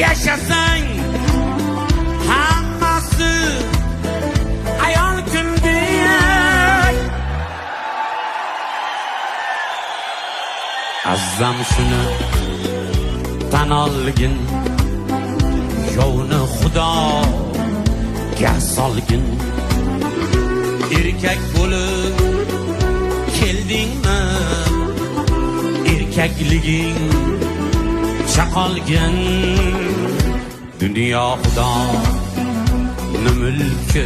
Yaşasang hammasi ayol kundek. Azzam shuni tan olgin, yovni Xudoga solgin. Erkak bo'lib keldingmi, erkakliging chaqolgin. Dunyo Xudoning mulki,